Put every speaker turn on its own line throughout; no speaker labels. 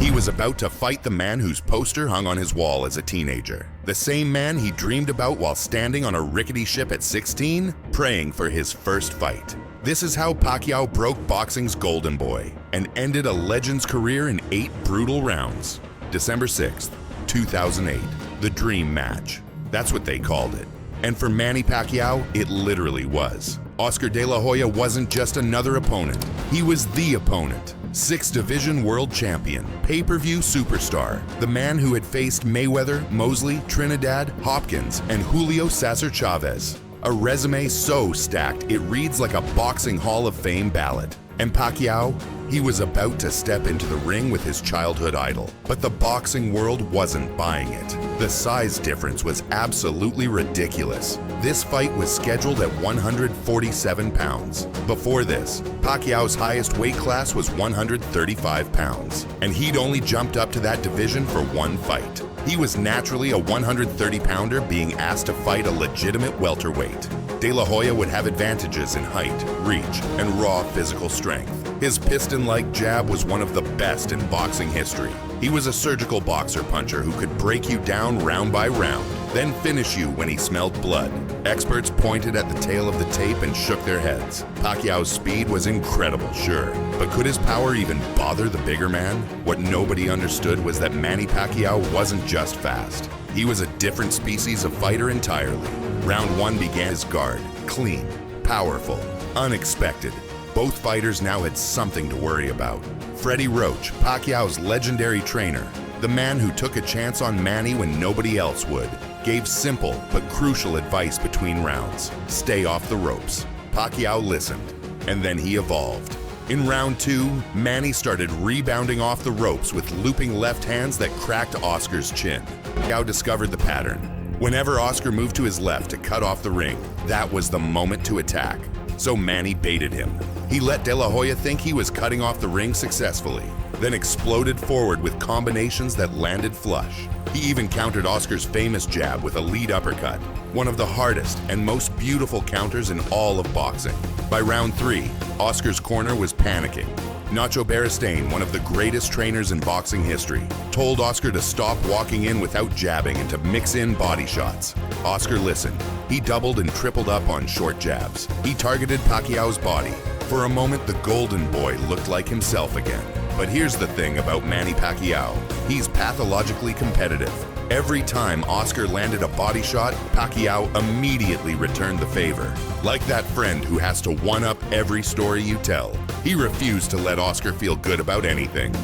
He was about to fight the man whose poster hung on his wall as a teenager. The same man he dreamed about while standing on a rickety ship at 16, praying for his first fight. This is how Pacquiao broke boxing's golden boy and ended a legend's career in 8 brutal rounds. December 6th, 2008, the dream match. That's what they called it. And for Manny Pacquiao, it literally was. Oscar De La Hoya wasn't just another opponent. He was the opponent. 6th Division World Champion, pay-per-view superstar, the man who had faced Mayweather, Mosley, Trinidad, Hopkins, and Julio Cesar Chavez. A resume so stacked it reads like a boxing Hall of Fame ballot. And Pacquiao, he was about to step into the ring with his childhood idol. But the boxing world wasn't buying it. The size difference was absolutely ridiculous. This fight was scheduled at 147 pounds. Before this, Pacquiao's highest weight class was 135 pounds, and he'd only jumped up to that division for one fight. He was naturally a 130-pounder being asked to fight a legitimate welterweight. De La Hoya would have advantages in height, reach, and raw physical strength. His piston-like jab was one of the best in boxing history. He was a surgical boxer puncher who could break you down round by round, then finish you when he smelled blood. Experts pointed at the tail of the tape and shook their heads. Pacquiao's speed was incredible, sure, but could his power even bother the bigger man? What nobody understood was that Manny Pacquiao wasn't just fast. He was a different species of fighter entirely. Round 1 began his guard, clean, powerful, unexpected. Both fighters now had something to worry about. Freddie Roach, Pacquiao's legendary trainer, the man who took a chance on Manny when nobody else would, gave simple but crucial advice between rounds. Stay off the ropes. Pacquiao listened, and then he evolved. In round 2, Manny started rebounding off the ropes with looping left hands that cracked Oscar's chin. Pacquiao discovered the pattern. Whenever Oscar moved to his left to cut off the ring, that was the moment to attack. So Manny baited him. He let De La Hoya think he was cutting off the ring successfully, then exploded forward with combinations that landed flush. He even countered Oscar's famous jab with a lead uppercut, one of the hardest and most beautiful counters in all of boxing. By round 3, Oscar's corner was panicking. Nacho Beristain, one of the greatest trainers in boxing history, told Oscar to stop walking in without jabbing and to mix in body shots. Oscar listened. He doubled and tripled up on short jabs. He targeted Pacquiao's body. For a moment, the golden boy looked like himself again. But here's the thing about Manny Pacquiao. He's pathologically competitive. Every time Oscar landed a body shot, Pacquiao immediately returned the favor. Like that friend who has to one-up every story you tell. He refused to let Oscar feel good about anything.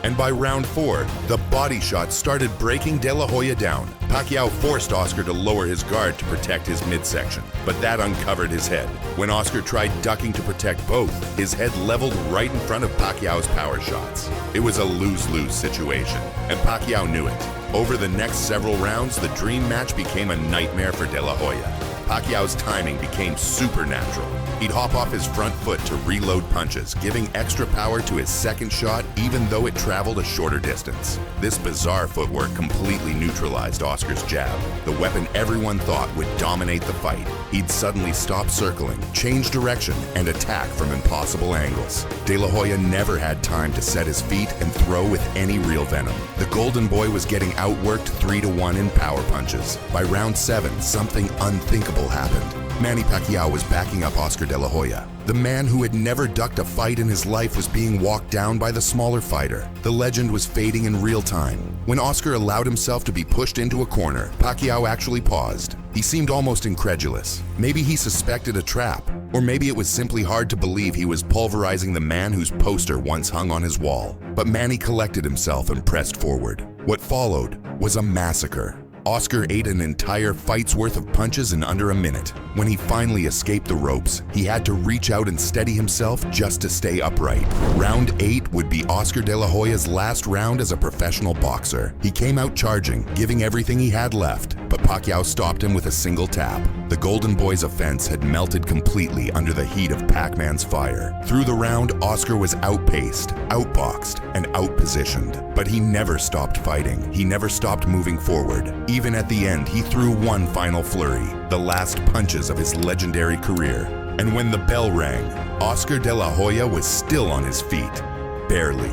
And by round 4, the body shots started breaking De La Hoya down. Pacquiao forced Oscar to lower his guard to protect his midsection, but that uncovered his head. When Oscar tried ducking to protect both, his head leveled right in front of Pacquiao's power shots. It was a lose-lose situation, and Pacquiao knew it. Over the next several rounds, the dream match became a nightmare for De La Hoya. Pacquiao's timing became supernatural. He'd hop off his front foot to reload punches, giving extra power to his second shot even though it traveled a shorter distance. This bizarre footwork completely neutralized Oscar's jab, the weapon everyone thought would dominate the fight. He'd suddenly stop circling, change direction, and attack from impossible angles. De La Hoya never had time to set his feet and throw with any real venom. The Golden Boy was getting outworked 3-1 in power punches. By round 7, something unthinkable happened. Manny Pacquiao was backing up Oscar De La Hoya. The man who had never ducked a fight in his life was being walked down by the smaller fighter. The legend was fading in real time. When Oscar allowed himself to be pushed into a corner, Pacquiao actually paused. He seemed almost incredulous. Maybe he suspected a trap, or maybe it was simply hard to believe he was pulverizing the man whose poster once hung on his wall. But Manny collected himself and pressed forward. What followed was a massacre. Oscar ate an entire fight's worth of punches in under a minute. When he finally escaped the ropes, he had to reach out and steady himself just to stay upright. Round 8 would be Oscar De La Hoya's last round as a professional boxer. He came out charging, giving everything he had left, but Pacquiao stopped him with a single tap. The Golden Boy's offense had melted completely under the heat of Pac-Man's fire. Through the round, Oscar was outpaced, outboxed, and outpositioned. But he never stopped fighting. He never stopped moving forward. Even at the end, he threw one final flurry, the last punches of his legendary career. And when the bell rang, Oscar De La Hoya was still on his feet. Barely.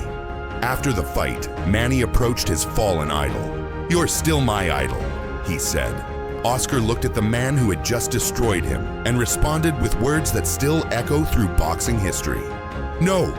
After the fight, Manny approached his fallen idol. "You're still my idol," he said. Oscar looked at the man who had just destroyed him and responded with words that still echo through boxing history. "No,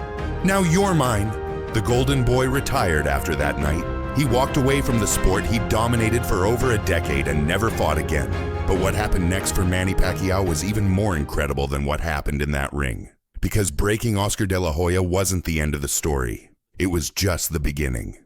now you're mine." The Golden Boy retired after that night. He walked away from the sport he dominated for over a decade and never fought again. But what happened next for Manny Pacquiao was even more incredible than what happened in that ring. Because breaking Oscar De La Hoya wasn't the end of the story. It was just the beginning.